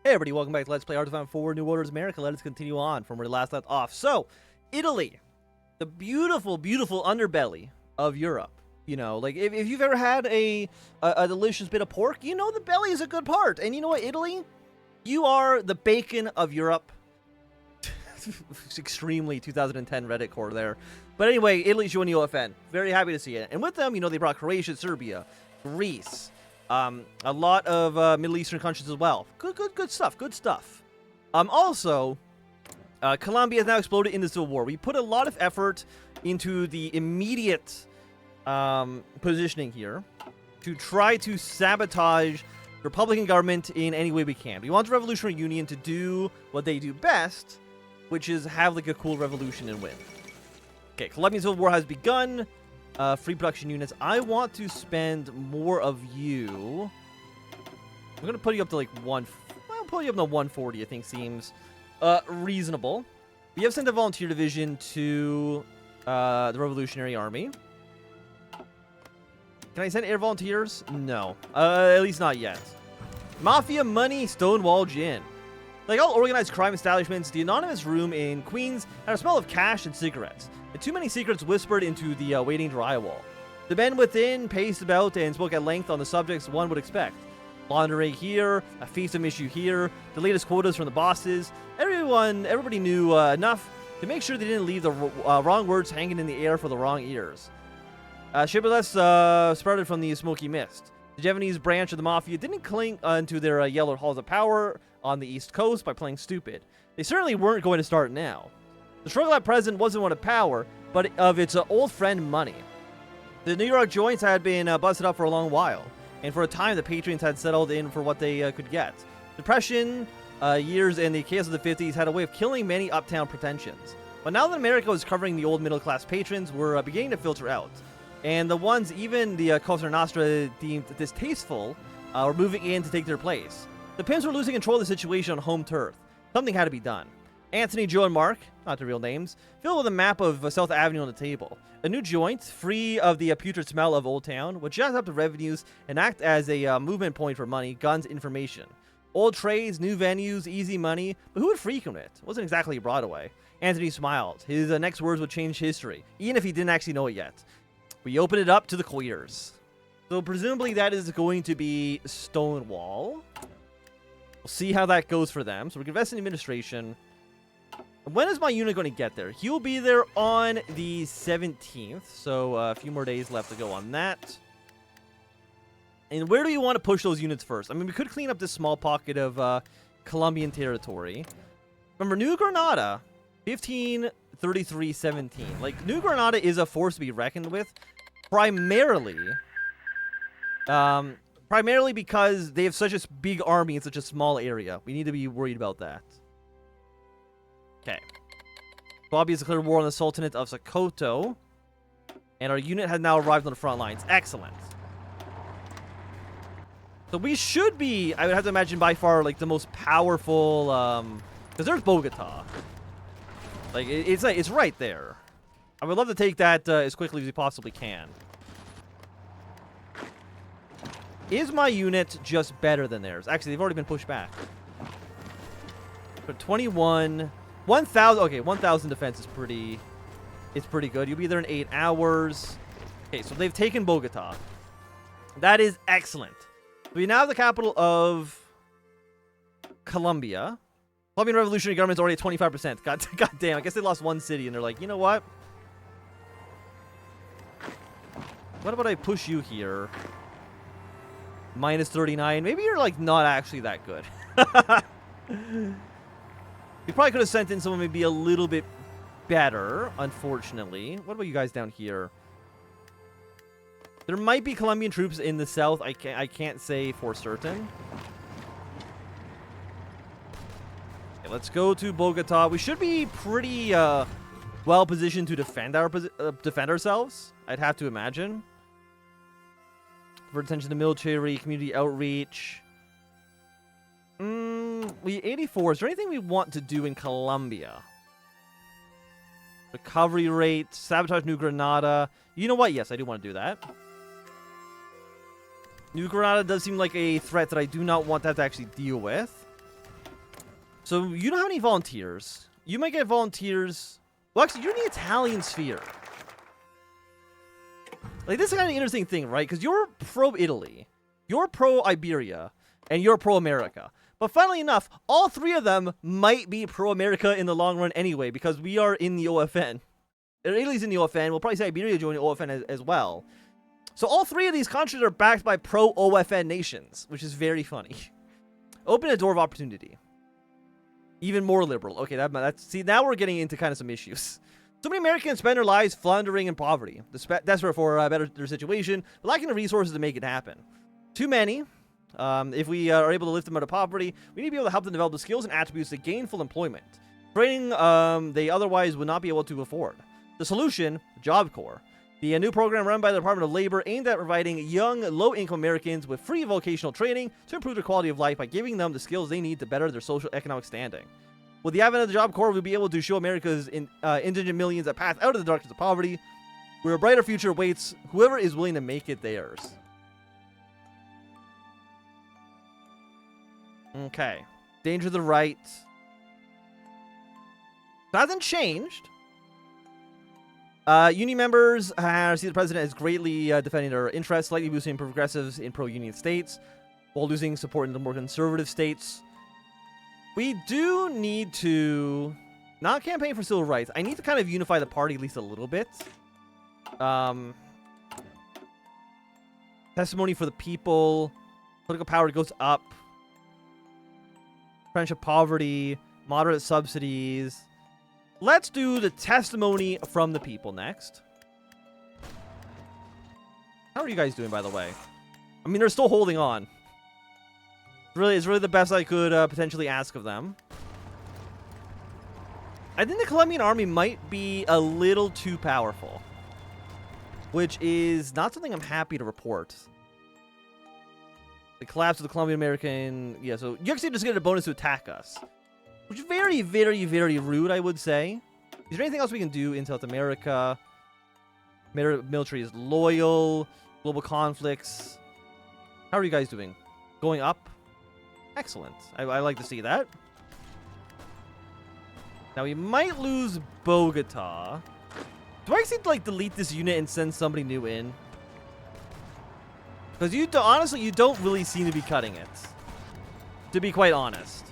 Hey everybody, welcome back to Let's Play Hearts of Iron 4 New Orders America. Let us continue on from where we last left off. So, Italy, the beautiful, beautiful underbelly of Europe. You know, like if you've ever had a delicious bit of pork, you know the belly is a good part. And you know what, Italy? You are the bacon of Europe. Extremely 2010 Reddit core there. But anyway, Italy's joining OFN. Very happy to see it. And with them, you know, they brought Croatia, Serbia, Greece, a lot of Middle Eastern countries as well. Good stuff. Also, Colombia has now exploded into civil war. We put a lot of effort into the immediate positioning here to try to sabotage the Republican government in any way we can. We want the Revolutionary Union to do what they do best, which is have like a cool revolution and win. Okay, Colombian civil war has begun. Free production units. I want to spend more of you. I'm going to put you up to like I'll put you up to 140, I think seems reasonable. We have sent a volunteer division to the Revolutionary Army. Can I send air volunteers? No. At least not yet. Mafia money, Stonewall Gin. Like all organized crime establishments, the anonymous room in Queens had a smell of cash and cigarettes. And too many secrets whispered into the waiting drywall. The men within paced about and spoke at length on the subjects one would expect. Laundry here, a feastum issue here, the latest quotas from the bosses. Everybody knew enough to make sure they didn't leave the wrong words hanging in the air for the wrong ears. Shibboleths sprouted from the smoky mist. The Japanese branch of the Mafia didn't cling to their yellow halls of power on the East Coast by playing stupid. They certainly weren't going to start now. The struggle at present wasn't one of power, but of its old friend money. The New York joints had been busted up for a long while, and for a time the patrons had settled in for what they could get. Depression years and the chaos of the 50s had a way of killing many uptown pretensions. But now that America was covering the old middle-class patrons were beginning to filter out, and the ones even the Cosa Nostra deemed distasteful were moving in to take their place. The pimps were losing control of the situation on home turf. Something had to be done. Anthony, Joe, and Mark, not the real names, filled with a map of South Avenue on the table. A new joint, free of the putrid smell of Old Town, would jazz up the revenues and act as a movement point for money, guns, information. Old trades, new venues, easy money, but who would frequent it? It wasn't exactly Broadway. Anthony smiled. His next words would change history, even if he didn't actually know it yet. We open it up to the queers. So presumably that is going to be Stonewall. We'll see how that goes for them. So we're going to invest in administration. When is my unit going to get there? He'll be there on the 17th, so a few more days left to go on that. And where do you want to push those units first? I mean, we could clean up this small pocket of Colombian territory. Remember, New Granada, 1533-17. Like, New Granada is a force to be reckoned with, primarily because they have such a big army in such a small area. We need to be worried about that. Okay. Bobby has declared war on the Sultanate of Sokoto. And our unit has now arrived on the front lines. Excellent. So we should be, I would have to imagine, by far, like, the most powerful, because there's Bogota. Like, it's right there. I would love to take that as quickly as we possibly can. Is my unit just better than theirs? Actually, they've already been pushed back. But 21... 1,000, okay, 1,000 defense is pretty good. You'll be there in 8 hours. Okay, so they've taken Bogota. That is excellent. We now have the capital of Colombia. Colombian Revolutionary Government's already at 25%. God damn, I guess they lost one city, and they're like, you know what? What about I push you here? Minus 39. Maybe you're, like, not actually that good. We probably could have sent in someone maybe a little bit better, unfortunately. What about you guys down here? There might be Colombian troops in the south. I can't say for certain. Okay, let's go to Bogota. We should be pretty well positioned to defend ourselves. I'd have to imagine. For attention to military, community outreach. 84. Is there anything we want to do in Colombia? Recovery rate, sabotage New Granada. You know what? Yes, I do want to do that. New Granada does seem like a threat that I do not want to have to actually deal with. So you don't have any volunteers. You might get volunteers. Well, actually, you're in the Italian sphere. Like, this is kind of an interesting thing, right? Because you're pro-Italy, you're pro-Iberia, and you're pro-America. But funnily enough, all three of them might be pro-America in the long run anyway, because we are in the OFN. Italy's in the OFN. We'll probably say Iberia join the OFN as well. So all three of these countries are backed by pro-OFN nations, which is very funny. Open a door of opportunity. Even more liberal. Okay, that's see, now we're getting into kind of some issues. So many Americans spend their lives floundering in poverty, desperate for a better situation, but lacking the resources to make it happen. Too many. If we are able to lift them out of poverty, we need to be able to help them develop the skills and attributes to gainful employment. Training they otherwise would not be able to afford. The solution, Job Corps. The new program run by the Department of Labor aimed at providing young, low-income Americans with free vocational training to improve their quality of life by giving them the skills they need to better their social economic standing. With the advent of the Job Corps, we'll be able to show America's indigent millions a path out of the darkness of poverty, where a brighter future awaits whoever is willing to make it theirs. Okay. Danger to the right. Hasn't changed. Union members see the president as greatly defending their interests, slightly boosting progressives in pro-union states, while losing support in the more conservative states. We do need to not campaign for civil rights. I need to kind of unify the party at least a little bit. Testimony for the people. Political power goes up. Friendship poverty. Moderate subsidies. Let's do the testimony from the people next. How are you guys doing, by the way? I mean, they're still holding on. It's really the best I could potentially ask of them. I think the Colombian army might be a little too powerful, which is not something I'm happy to report. The collapse of the Colombian American... Yeah, so you actually just get a bonus to attack us, which is very, very, very rude, I would say. Is there anything else we can do in South America? Military is loyal. Global conflicts. How are you guys doing? Going up? Excellent. I like to see that. Now, we might lose Bogota. Do I actually, like, delete this unit and send somebody new in? Because honestly, you don't really seem to be cutting it. To be quite honest.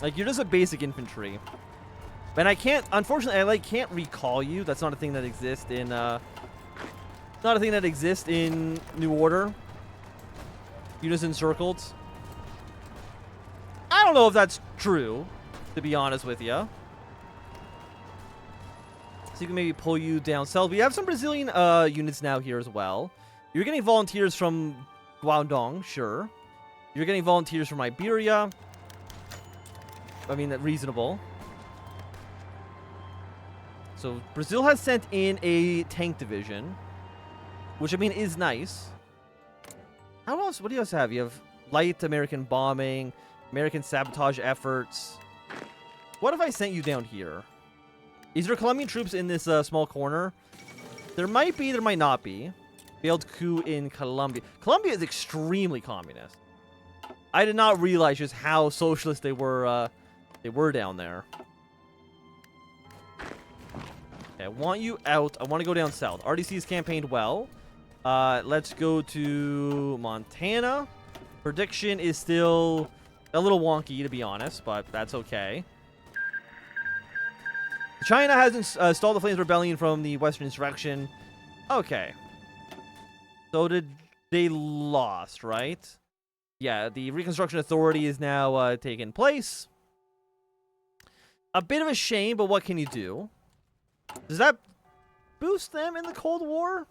Like, you're just a basic infantry. And I can't, unfortunately, I can't recall you. That's not a thing that exists in, not a thing that exists in New Order. Units encircled. I don't know if that's true, to be honest with you. So you can maybe pull you down south. We have some Brazilian units now here as well. You're getting volunteers from Guangdong, sure. You're getting volunteers from Iberia. I mean, that's reasonable. So Brazil has sent in a tank division, which I mean is nice. How else? What do you guys have? You have light American bombing, American sabotage efforts. What if I sent you down here? Is there Colombian troops in this small corner? There might be, there might not be. Failed coup in Colombia. Colombia is extremely communist. I did not realize just how socialist they were down there. Okay, I want you out. I want to go down south. RDC's campaigned well. Let's go to Montana. Prediction is still a little wonky, to be honest, but that's okay. China has stalled the Flames Rebellion from the Western Insurrection. Okay. So they lost, right? Yeah, the Reconstruction Authority is now taking place. A bit of a shame, but what can you do? Does that boost them in the Cold War?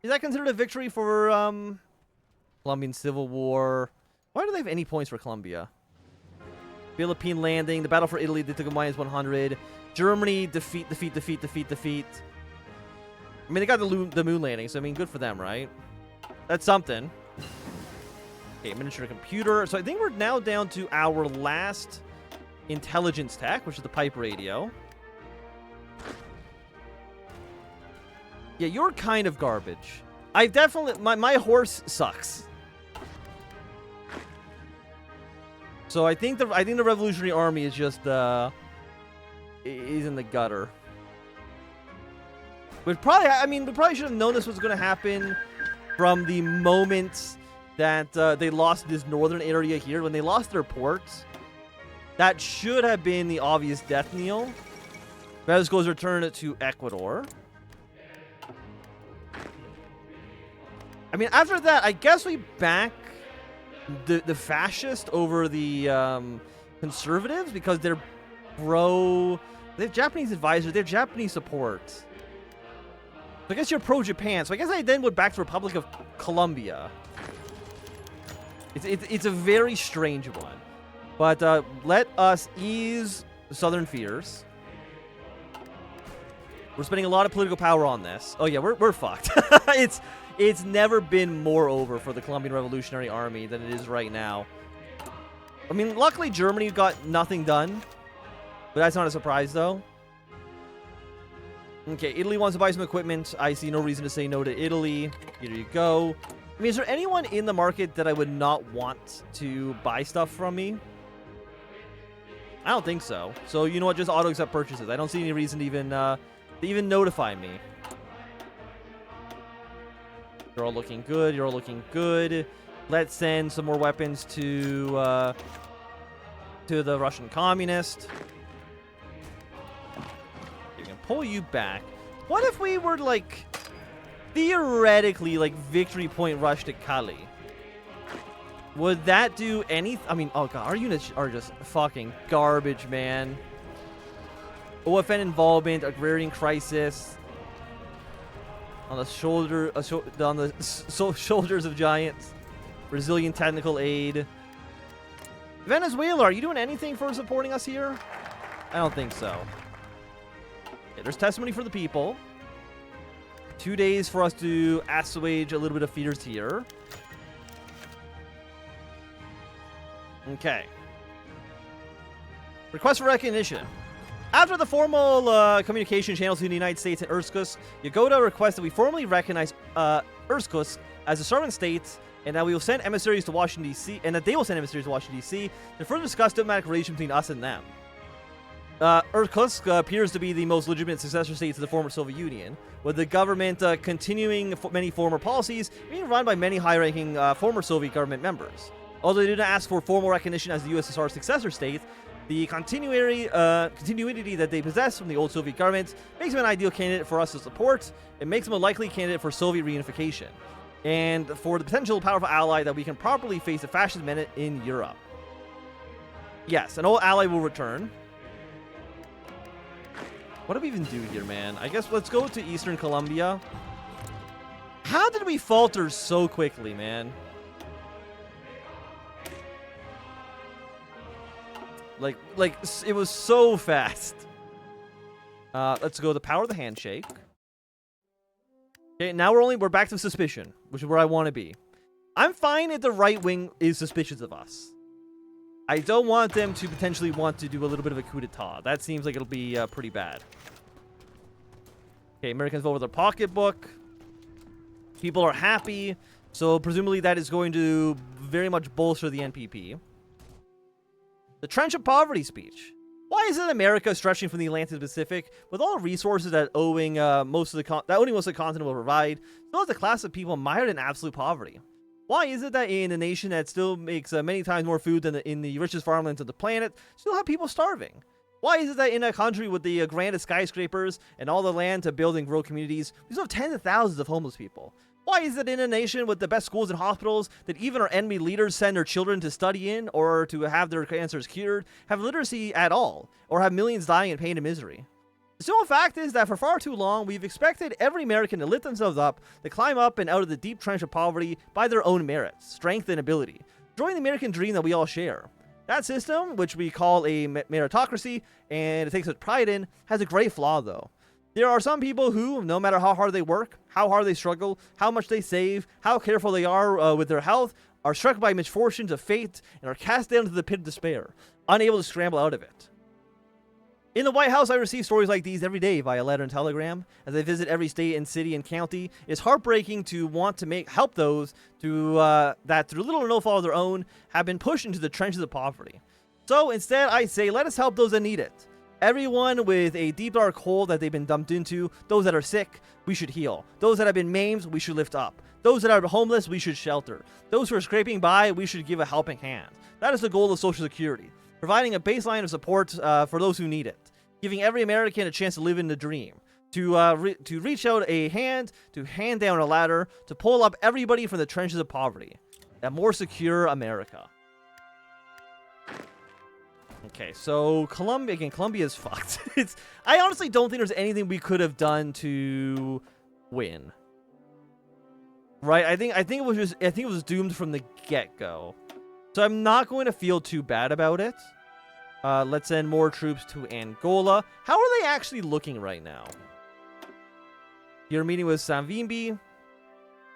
Is that considered a victory for Colombian Civil War? Why do they have any points for Colombia? Philippine landing, the battle for Italy, they took a -100. Germany, defeat. I mean, they got the moon landing, so I mean, good for them, right? That's something. Okay, miniature computer. So I think we're now down to our last intelligence tech, which is the pipe radio. Yeah, you're kind of garbage. I definitely... My horse sucks. So I think the Revolutionary Army is just is in the gutter. We probably should have known this was going to happen from the moment that they lost this northern area here. When they lost their ports, that should have been the obvious death knell. Mexico's returned to Ecuador. I mean, after that, I guess we back the fascist over the conservatives because they're they have Japanese advisors, they have Japanese support. So I guess you're pro-Japan. So I guess I then would back the Republic of Colombia. It's a very strange one. But let us ease Southern fears. We're spending a lot of political power on this. Oh yeah, we're fucked. It's never been more over for the Colombian Revolutionary Army than it is right now. I mean, luckily Germany got nothing done. But that's not a surprise, though. Okay, Italy wants to buy some equipment. I see no reason to say no to Italy. Here you go. I mean, is there anyone in the market that I would not want to buy stuff from me? I don't think so. So, you know what? Just auto-accept purchases. I don't see any reason to even notify me. You're all looking good. You're all looking good. Let's send some more weapons to the Russian communist. You can pull you back. What if we were, like, theoretically, like, victory point rush to Cali? Would that do anything? I mean, oh god, our units are just fucking garbage, man. OFN involvement, agrarian crisis. On the shoulders of giants. Brazilian technical aid. Venezuela, are you doing anything for supporting us here? I don't think so. Okay, there's testimony for the people. 2 days for us to assuage a little bit of fears here. Okay. Request for recognition. After the formal communication channels between the United States and Irkutsk, Yagoda requests that we formally recognize Irkutsk as a sovereign state, and that we will send emissaries to Washington, D.C., and that they will send emissaries to Washington, D.C., to further discuss diplomatic relations between us and them. Irkutsk appears to be the most legitimate successor state to the former Soviet Union, with the government continuing many former policies being run by many high-ranking former Soviet government members. Although they did not ask for formal recognition as the USSR's successor state, the continuity that they possess from the old Soviet government makes them an ideal candidate for us to support. It makes them a likely candidate for Soviet reunification, and for the potential powerful ally that we can properly face the fascist menace in Europe. Yes, an old ally will return. What do we even do here, man? I guess let's go to Eastern Colombia. How did we falter so quickly, man? Like it was so fast. Let's go the power of the handshake. Okay, now we're back to suspicion, which is where I want to be. I'm fine if the right wing is suspicious of us. I don't want them to potentially want to do a little bit of a coup d'etat. That seems like it'll be pretty bad. Okay, Americans vote with their pocketbook. People are happy, so presumably that is going to very much bolster the NPP. The trench of poverty speech. Why isn't America stretching from the Atlantic Pacific with all the resources that owning most of the continent will provide, still has a class of people mired in absolute poverty? Why is it that in a nation that still makes many times more food than in the richest farmlands of the planet, still have people starving? Why is it that in a country with the grandest skyscrapers and all the land to build and grow communities, we still have tens of thousands of homeless people? Why is it in a nation with the best schools and hospitals that even our enemy leaders send their children to study in or to have their cancers cured, have literacy at all, or have millions dying in pain and misery? The simple fact is that for far too long, we've expected every American to lift themselves up, to climb up and out of the deep trench of poverty by their own merits, strength, and ability, enjoying the American dream that we all share. That system, which we call a meritocracy, and it takes its pride in, has a great flaw, though. There are some people who, no matter how hard they work, how hard they struggle, how much they save, how careful they are with their health, are struck by misfortunes of fate and are cast down to the pit of despair, unable to scramble out of it. In the White House, I receive stories like these every day via letter and telegram. As I visit every state and city and county, it's heartbreaking to want to help those that through little or no fault of their own have been pushed into the trenches of poverty. So instead, I say, let us help those that need it. Everyone with a deep dark hole that they've been dumped into, those that are sick, we should heal. Those that have been maimed, we should lift up. Those that are homeless, we should shelter. Those who are scraping by, we should give a helping hand. That is the goal of Social Security. Providing a baseline of support for those who need it, giving every American a chance to live in the dream, to reach out a hand, to hand down a ladder, to pull up everybody from the trenches of poverty. A more secure America. Okay, so Colombia is fucked. I honestly don't think there's anything we could have done to win. Right? I think it was doomed from the get-go. So I'm not going to feel too bad about it. Let's send more troops to Angola. How are they actually looking right now? You're meeting with Savimbi.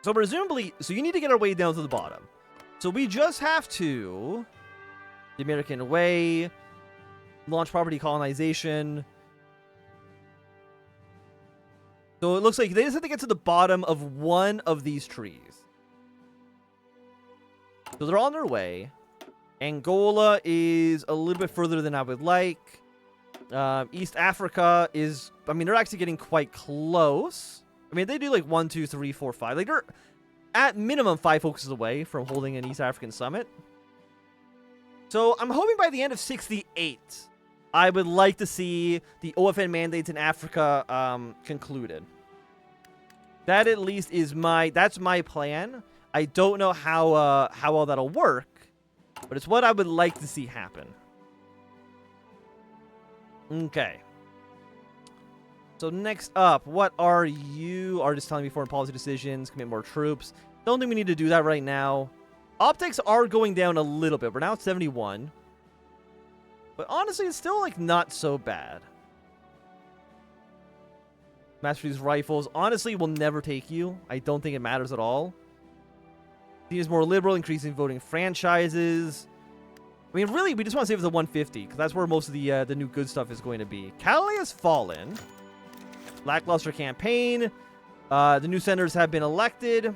So presumably, so you need to get our way down to the bottom. So we just have to... The American way. Launch property colonization. So it looks like they just have to get to the bottom of one of these trees. So they're on their way. Angola is a little bit further than I would like. East Africa is... I mean, they're actually getting quite close. I mean, they do like 1, 2, 3, 4, 5. Like, they're at minimum 5 focuses away from holding an East African summit. So I'm hoping by the end of 68, I would like to see the OFN mandates in Africa concluded. That at least is that's my plan. I don't know how well that'll work, but it's what I would like to see happen. Okay. So next up, what are you? Are just telling me foreign policy decisions, commit more troops. Don't think we need to do that right now. Optics are going down a little bit. We're now at 71. But honestly, it's still like not so bad. Mass-produced rifles. Honestly, will never take you. I don't think it matters at all. Seems more liberal, increasing voting franchises. I mean, really, we just want to save it to 150, because that's where most of the new good stuff is going to be. Cali has fallen. Lackluster campaign. The new senators have been elected.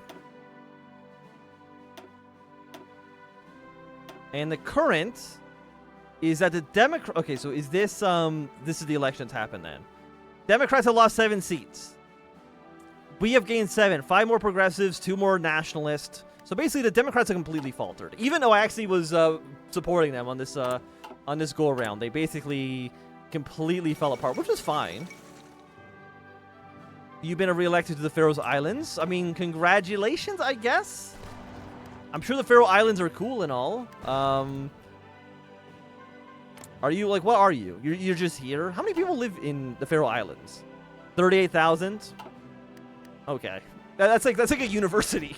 And the current is that the Democrat... Okay, so is this... This is the elections happen then. Democrats have lost 7 seats. We have gained 7. 5 more progressives, 2 more nationalists. So basically, the Democrats have completely faltered. Even though I actually was supporting them on this go-around, they basically completely fell apart, which is fine. You've been re-elected to the Faroe Islands. I mean, congratulations, I guess. I'm sure the Faroe Islands are cool and all. Are you, like, what are you? You're just here? How many people live in the Faroe Islands? 38,000? Okay. That's like a university.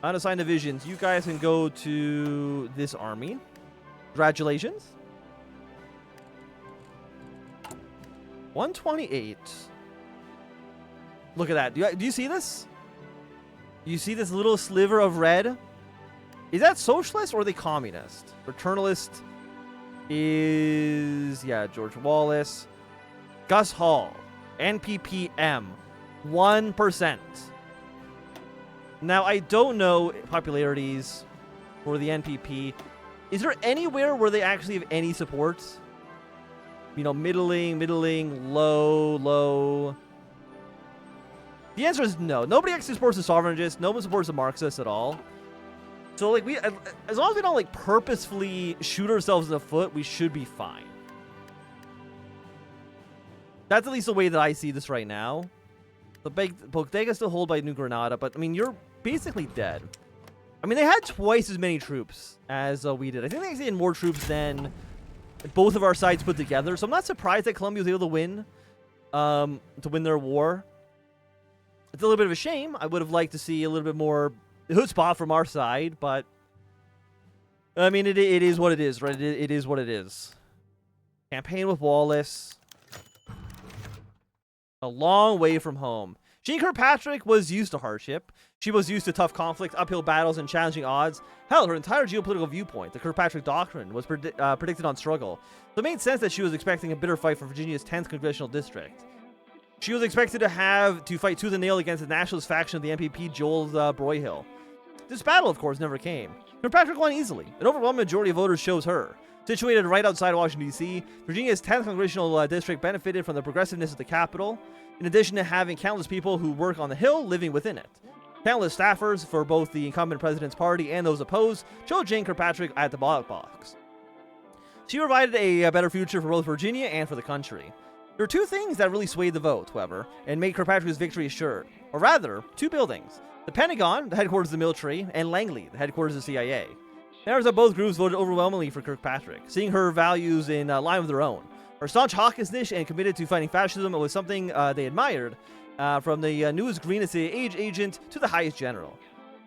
Unassigned divisions. You guys can go to this army. Congratulations. 128. Look at that. Do you see this? You see this little sliver of red? Is that socialist or are they communist? Fraternalist is... Yeah, George Wallace. Gus Hall. NPPM. 1%. Now, I don't know popularities for the NPP. Is there anywhere where they actually have any support? You know, middling, low. The answer is no. Nobody actually supports the sovereigntists. No one supports the Marxists at all. So, like, as long as we don't, like, purposefully shoot ourselves in the foot, we should be fine. That's at least the way that I see this right now. The Bodega is still held by New Granada, but, I mean, you're basically dead. I mean, they had twice as many troops as we did. I think they actually had more troops than both of our sides put together, so I'm not surprised that Colombia was able to win their war. It's a little bit of a shame. I would have liked to see a little bit more chutzpah from our side, but I mean, it is what it is, right? It is what it is. Campaign with Wallace. A long way from home. Jean Kirkpatrick was used to hardship. She was used to tough conflict, uphill battles, and challenging odds. Hell, her entire geopolitical viewpoint, the Kirkpatrick Doctrine, was predicted on struggle. So it made sense that she was expecting a bitter fight for Virginia's 10th congressional district. She was expected to have to fight tooth and nail against the nationalist faction of the MPP, Joel Broyhill. This battle, of course, never came. Kirkpatrick won easily. An overwhelming majority of voters chose her. Situated right outside Washington, D.C., Virginia's 10th congressional district benefited from the progressiveness of the capital, in addition to having countless people who work on the Hill living within it. Countless staffers for both the incumbent president's party and those opposed chose Jane Kirkpatrick at the ballot box. She provided a better future for both Virginia and for the country. There are two things that really swayed the vote, however, and made Kirkpatrick's victory assured. Or rather, two buildings. The Pentagon, the headquarters of the military, and Langley, the headquarters of the CIA. Members of both groups voted overwhelmingly for Kirkpatrick, seeing her values in line with their own. Her staunch hawkishness and committed to fighting fascism was something they admired, from the newest greenest age agent to the highest general.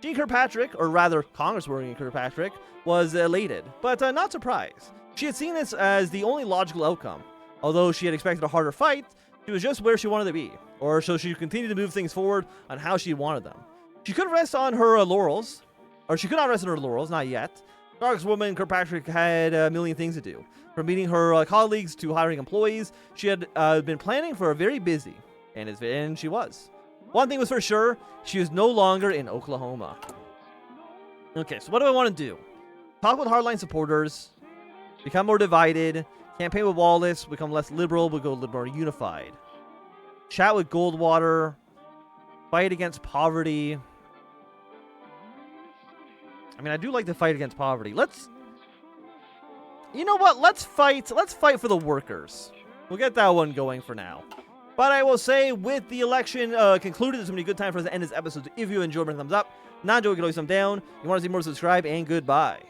Jean Kirkpatrick, or rather Congresswoman Kirkpatrick, was elated, but not surprised. She had seen this as the only logical outcome. Although she had expected a harder fight, she was just where she wanted to be, or so she continued to move things forward on how she wanted them. She could rest on her laurels, or she could not rest on her laurels, not yet. Congresswoman Kirkpatrick had a million things to do. From meeting her colleagues to hiring employees, she had been planning for a very busy, and she was. One thing was for sure, she was no longer in Oklahoma. Okay, so what do I want to do? Talk with hardline supporters, become more divided, campaign with Wallace, become less liberal, but go a little more unified. Chat with Goldwater, fight against poverty. I mean, I do like to fight against poverty. You know what? Let's fight for the workers. We'll get that one going for now. But I will say, with the election concluded, it's going to be a good time for us to end this episode. So if you enjoyed, bring a thumbs up. Not enjoyed, you can always thumb down. You want to see more, subscribe, and goodbye.